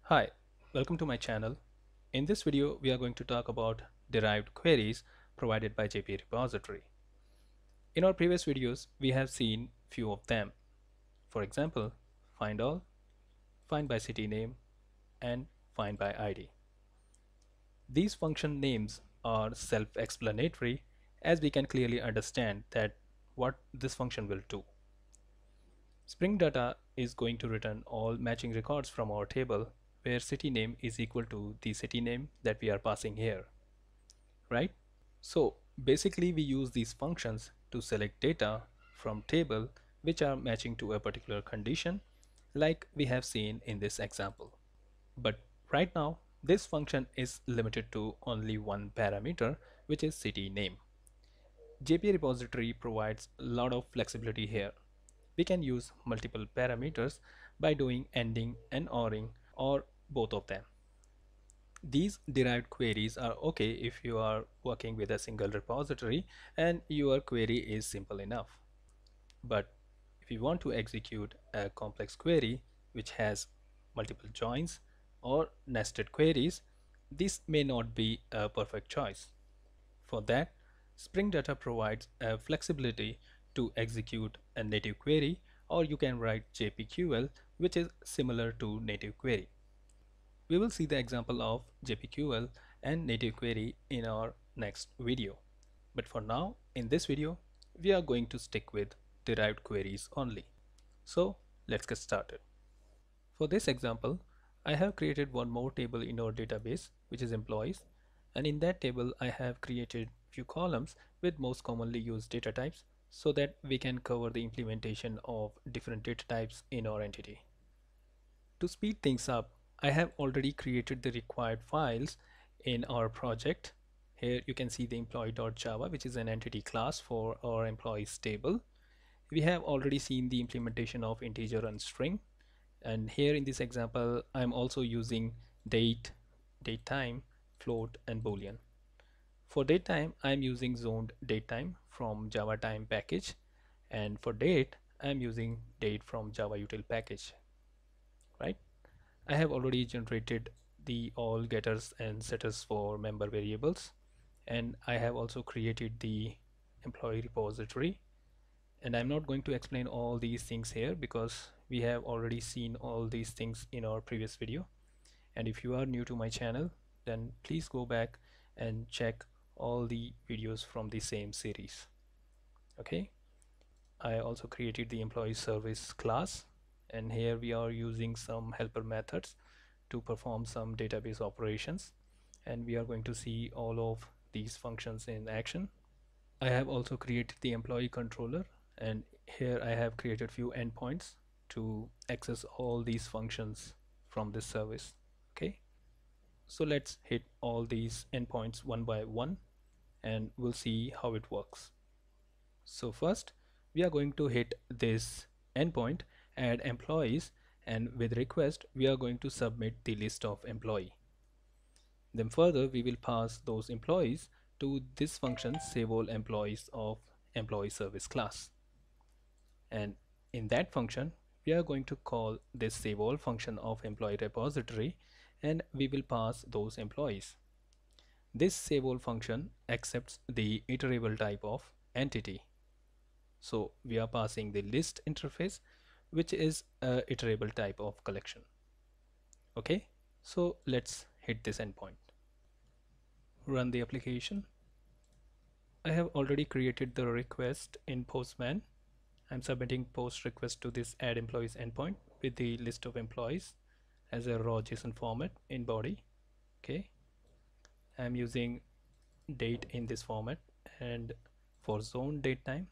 Hi, welcome to my channel. In this video, we are going to talk about derived queries provided by JPA Repository. In our previous videos, we have seen few of them. For example, find all, find by city name, and find by ID. These function names are self-explanatory as we can clearly understand that what this function will do. Spring Data is going to return all matching records from our table where city name is equal to the city name that we are passing here, right? So basically we use these functions to select data from table which are matching to a particular condition like we have seen in this example. But right now this function is limited to only one parameter, which is city name. JPA repository provides a lot of flexibility here. We can use multiple parameters by doing ANDing and ORing or both of them. These derived queries are okay if you are working with a single repository and your query is simple enough. But if you want to execute a complex query which has multiple joins or nested queries, this may not be a perfect choice. For that, Spring Data provides a flexibility to execute a native query, or you can write JPQL, which is similar to native query. We will see the example of JPQL and native query in our next video. But for now, in this video, we are going to stick with derived queries only. So let's get started. For this example, I have created one more table in our database, which is employees. And in that table, I have created few columns with most commonly used data types so that we can cover the implementation of different data types in our entity. To speed things up, I have already created the required files in our project. Here you can see the employee.java, which is an entity class for our employees table. We have already seen the implementation of integer and string. And here in this example, I'm also using date, datetime, float, and boolean. For datetime, I'm using zoned datetime from Java time package. And for date, I'm using date from Java util package, right? I have already generated the all getters and setters for member variables, and I have also created the employee repository. And I'm not going to explain all these things here because we have already seen all these things in our previous video. And if you are new to my channel, then please go back and check all the videos from the same series. Okay, I also created the employee service class, and here we are using some helper methods to perform some database operations, and we are going to see all of these functions in action. I have also created the employee controller, and here I have created few endpoints to access all these functions from this service. Okay, so let's hit all these endpoints one by one and we'll see how it works. So first we are going to hit this endpoint, add employees, and with request we are going to submit the list of employee. Then further we will pass those employees to this function save all employees of employee service class. And in that function we are going to call this save all function of employee repository, and we will pass those employees. This save all function accepts the iterable type of entity. So we are passing the list interface, which is a iterable type of collection. Okay, so let's hit this endpoint. Run the application. I have already created the request in Postman. I'm submitting post request to this add employees endpoint with the list of employees as a raw JSON format in body. Okay, I'm using date in this format, and for zone date time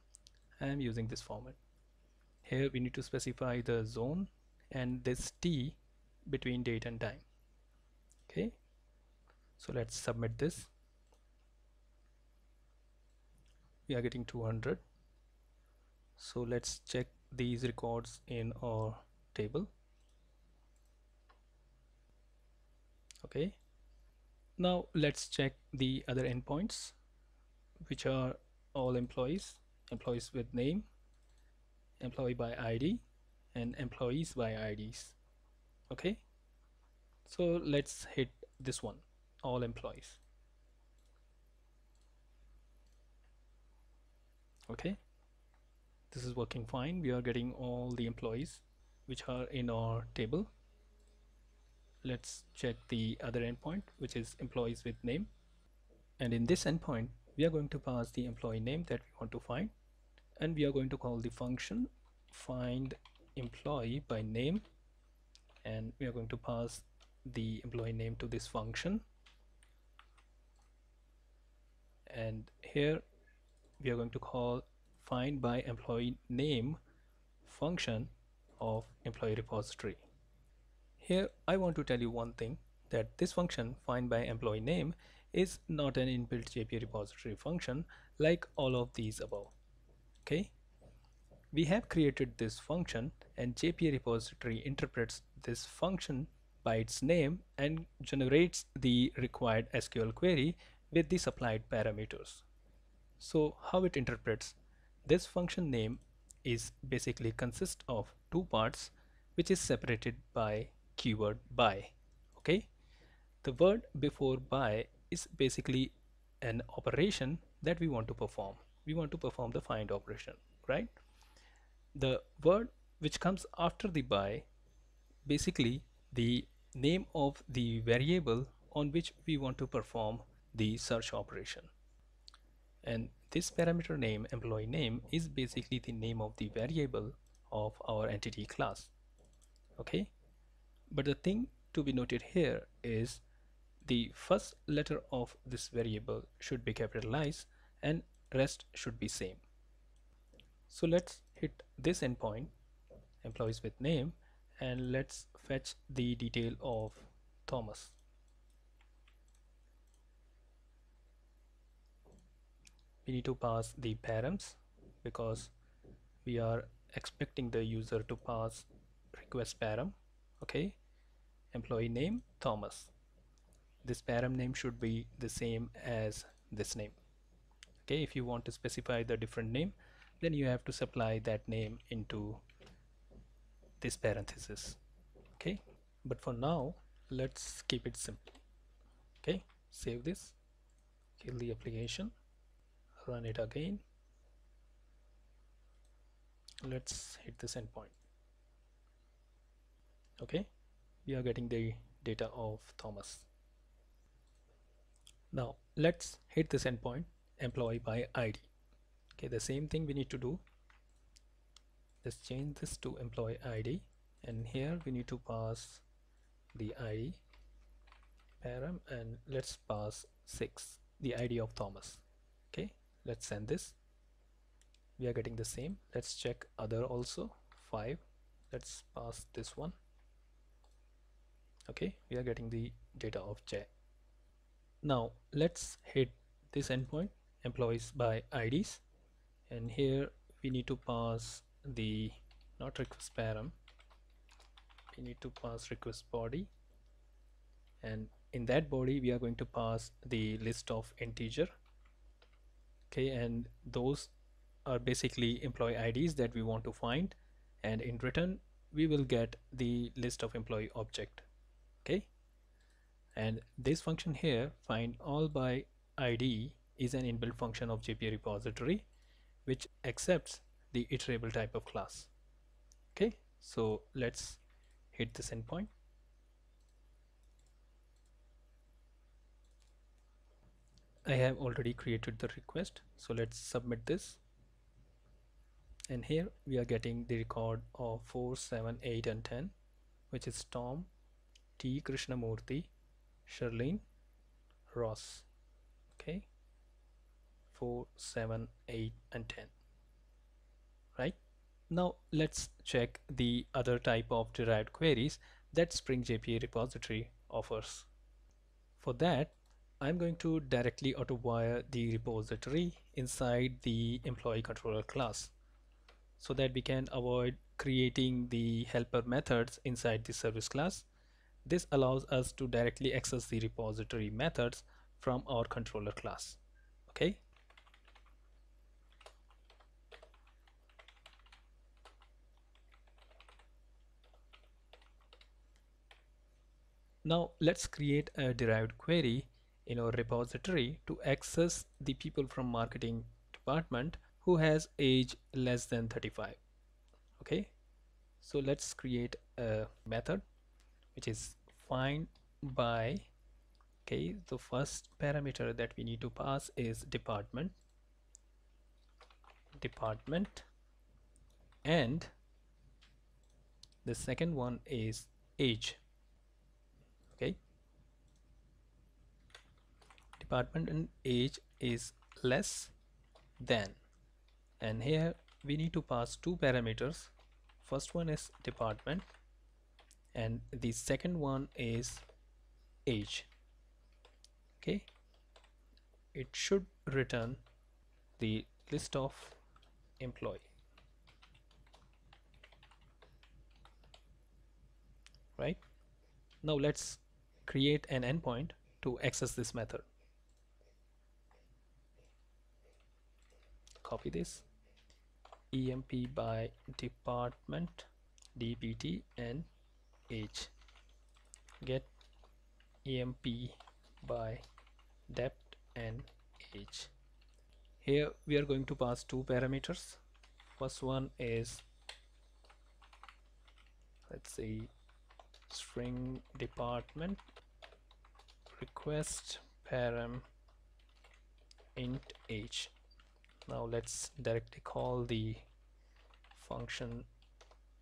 I'm using this format. Here we need to specify the zone and this t between date and time. Okay, so let's submit this. We are getting 200. So let's check these records in our table. Okay, now let's check the other endpoints, which are all employees, employees with name, employee by ID, and employees by IDs. Okay, So let's hit this one, all employees. Okay, this is working fine. We are getting all the employees which are in our table. Let's check the other endpoint, which is employees with name. And in this endpoint, we are going to pass the employee name that we want to find, and we are going to call the function find employee by name, and we are going to pass the employee name to this function. And here we are going to call find by employee name function of employee repository. Here I want to tell you one thing, that this function find by employee name is not an inbuilt JPA repository function like all of these above. Okay, we have created this function, and JPA repository interprets this function by its name and generates the required SQL query with the supplied parameters. So how it interprets? This function name is basically consists of two parts, which is separated by keyword by. Okay, the word before by is basically an operation that we want to perform. We want to perform the find operation, right? The word which comes after the by, basically the name of the variable on which we want to perform the search operation. And this parameter name, employee name, is basically the name of the variable of our entity class. Okay, but the thing to be noted here is the first letter of this variable should be capitalized and rest should be same. So let's hit this endpoint, employees with name, and let's fetch the detail of Thomas. We need to pass the params because we are expecting the user to pass request param. Okay, employee name Thomas. This param name should be the same as this name. Okay, if you want to specify the different name, then you have to supply that name into this parenthesis. Okay, but for now let's keep it simple. Okay, save this, kill the application, run it again. Let's hit this endpoint. Okay, we are getting the data of Thomas. Now let's hit this endpoint, employee by ID. Okay, the same thing we need to do. Let's change this to employee ID, and here we need to pass the ID param, and let's pass 6, the ID of Thomas. Okay, let's send this. We are getting the same. Let's check other also, 5. Let's pass this one. Okay, we are getting the data of J. Now let's hit this endpoint, employees by IDs, and here we need to pass the not request param, we need to pass request body, and in that body we are going to pass the list of integer. Okay, and those are basically employee IDs that we want to find, and in return we will get the list of employee object. Okay, and this function here, find all by ID, is an inbuilt function of JPA repository which accepts the iterable type of class. Okay, so let's hit this endpoint. I have already created the request, so let's submit this, and here we are getting the record of 4, 7, 8 and 10, which is Tom, T. Krishnamurthy, Sherlene, Ross. Okay, 4, 7, 8 and 10, right? Now let's check the other type of derived queries that Spring JPA repository offers. For that, I'm going to directly auto-wire the repository inside the employee controller class so that we can avoid creating the helper methods inside the service class. This allows us to directly access the repository methods from our controller class. Okay. Now let's create a derived query in our repository to access the people from marketing department who has age less than 35. Okay, so let's create a method which is find by. Okay, the first parameter that we need to pass is department, and the second one is age. Okay, department and age is less than, and here we need to pass two parameters. First one is department and the second one is age. Okay, it should return the list of employee, right? Now let's create an endpoint to access this method. Copy this, emp by department, dpt, and age. Get emp by depth and age. Here we are going to pass two parameters. First one is, let's say, string department request param int age. Now let's directly call the function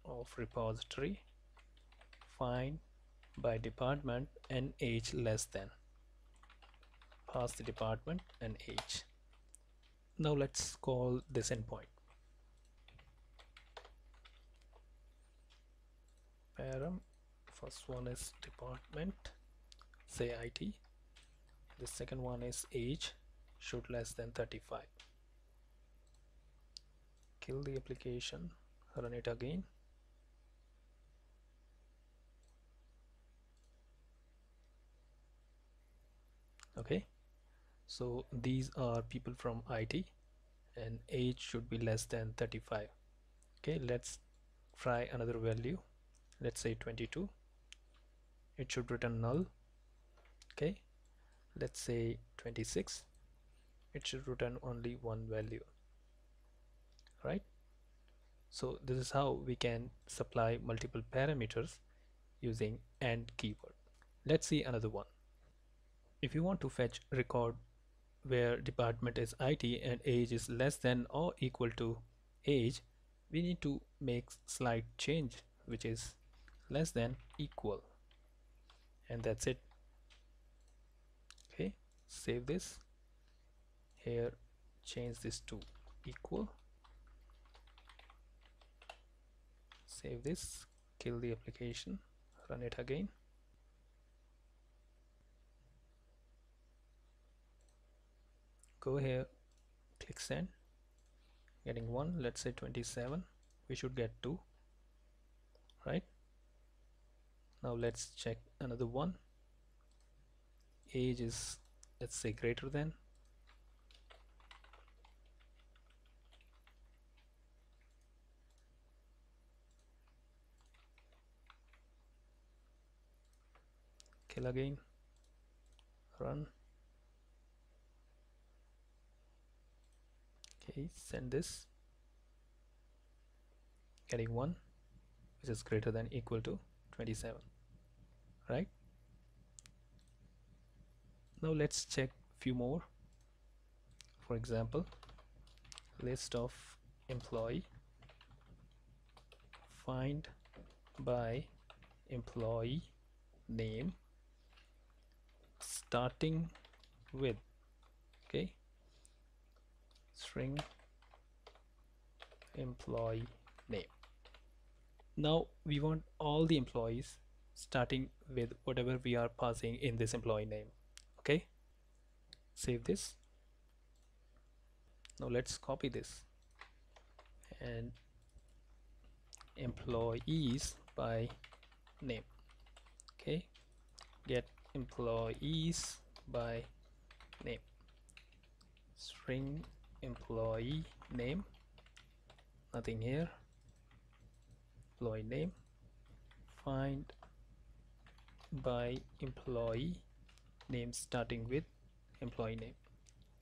of repository find by department and age less than. Pass the department and age. Now let's call this endpoint. Param, first one is department, say IT. The second one is age, should less than 35. Kill the application, run it again. Okay, so these are people from IT and age should be less than 35. Okay, let's try another value. Let's say 22. It should return null. Okay, let's say 26. It should return only one value, right? So this is how we can supply multiple parameters using AND keyword. Let's see another one. If you want to fetch record where department is IT and age is less than or equal to age, we need to make slight change, which is less than equal, and that's it. Okay, save this. Here change this to equal. Save this, kill the application, run it again. Go here, click send. Getting 1, let's say 27. We should get 2, right? Now let's check another one. Age is, let's say, greater than. Kill again, run. Okay, send this. Getting 1, which is greater than equal to 27, right? Now let's check few more. For example, list of employee find by employee name starting with, okay, string employee name. Now we want all the employees starting with whatever we are passing in this employee name. Okay, save this. Now let's copy this and employees by name. Okay, get employees by name, string employee name, nothing here, employee name, find by employee name starting with employee name.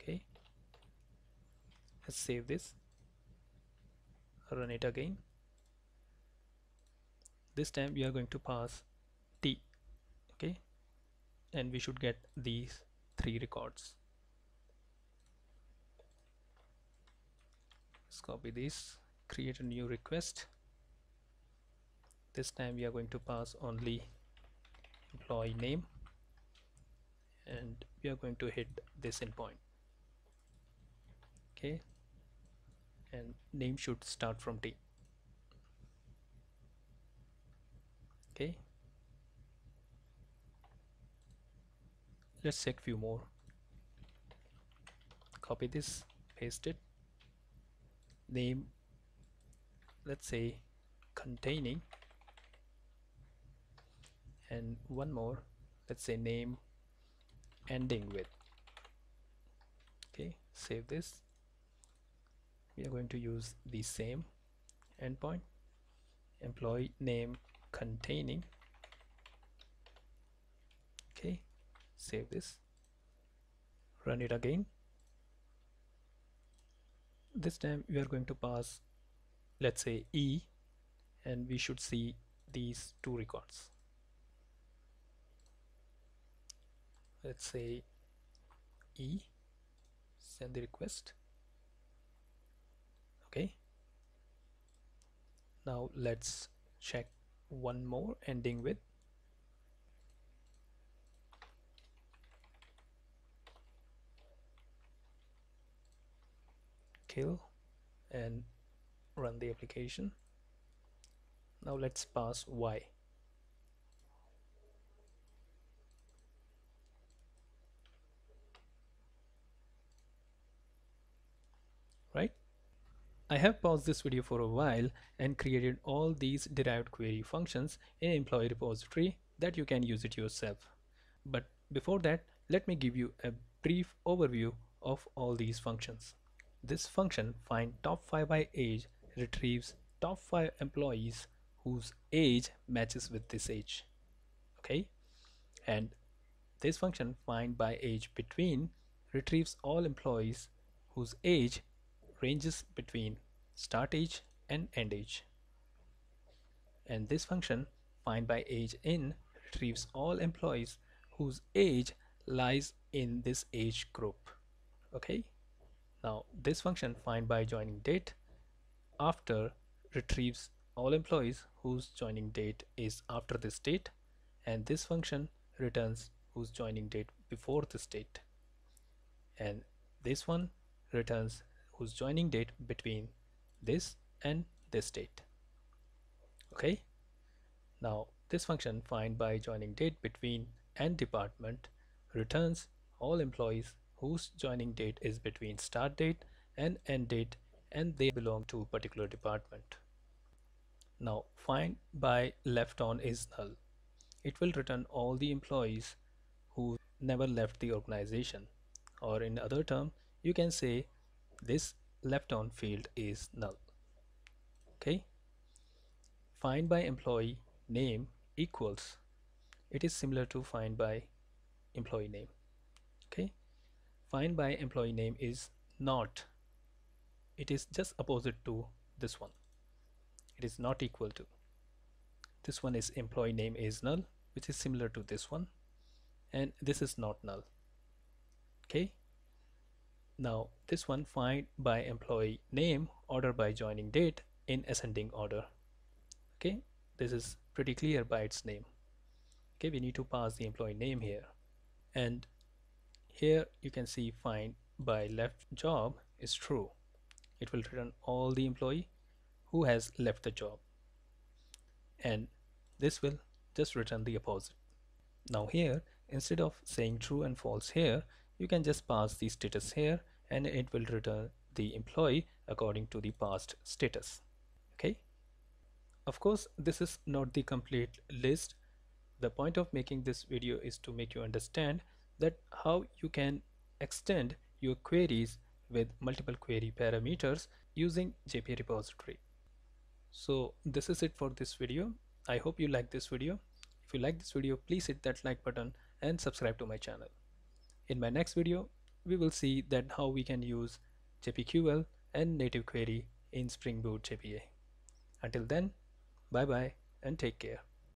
Okay, let's save this, run it again. This time we are going to pass T. Okay, and we should get these 3 records. Let's copy this, create a new request. This time we are going to pass only employee name, and we are going to hit this endpoint. Okay, and name should start from T. Okay, let's check few more. Copy this, paste it, name, let's say containing, and one more, let's say name ending with. Okay, save this. We are going to use the same endpoint, employee name containing. Okay, save this, run it again. This time we are going to pass, let's say E, and we should see these 2 records. Let's say E, send the request. Okay, now let's check one more ending with. Kill and run the application. Now let's pass Y. Right? I have paused this video for a while and created all these derived query functions in employee repository that you can use it yourself. But before that, let me give you a brief overview of all these functions. This function find top 5 by age retrieves top 5 employees whose age matches with this age. Okay, and this function find by age between retrieves all employees whose age ranges between start age and end age. And this function find by age in retrieves all employees whose age lies in this age group. Okay, now this function find by joining date after retrieves all employees whose joining date is after this date, and this function returns whose joining date before this date, and this one returns whose joining date between this and this date. Okay, now this function find by joining date between and department returns all employees whose joining date is between start date and end date and they belong to a particular department. Now find by left on is null. It will return all the employees who never left the organization, or in other term you can say this left on field is null. Okay, find by employee name equals, it is similar to find by employee name. Okay, find by employee name is not, it is just opposite to this one, it is not equal to. This one is employee name is null, which is similar to this one, and this is not null. Okay, now this one find by employee name order by joining date in ascending order. Okay, this is pretty clear by its name. Okay, we need to pass the employee name here, and here you can see find by left job is true. It will return all the employee who has left the job, and this will just return the opposite. Now here, instead of saying true and false here, you can just pass the status here and it will return the employee according to the past status. Okay, of course this is not the complete list. The point of making this video is to make you understand that how you can extend your queries with multiple query parameters using JPA repository. So this is it for this video. I hope you like this video. If you like this video, please hit that like button and subscribe to my channel. In my next video, we will see that how we can use JPQL and native query in Spring Boot JPA. Until then, bye bye and take care.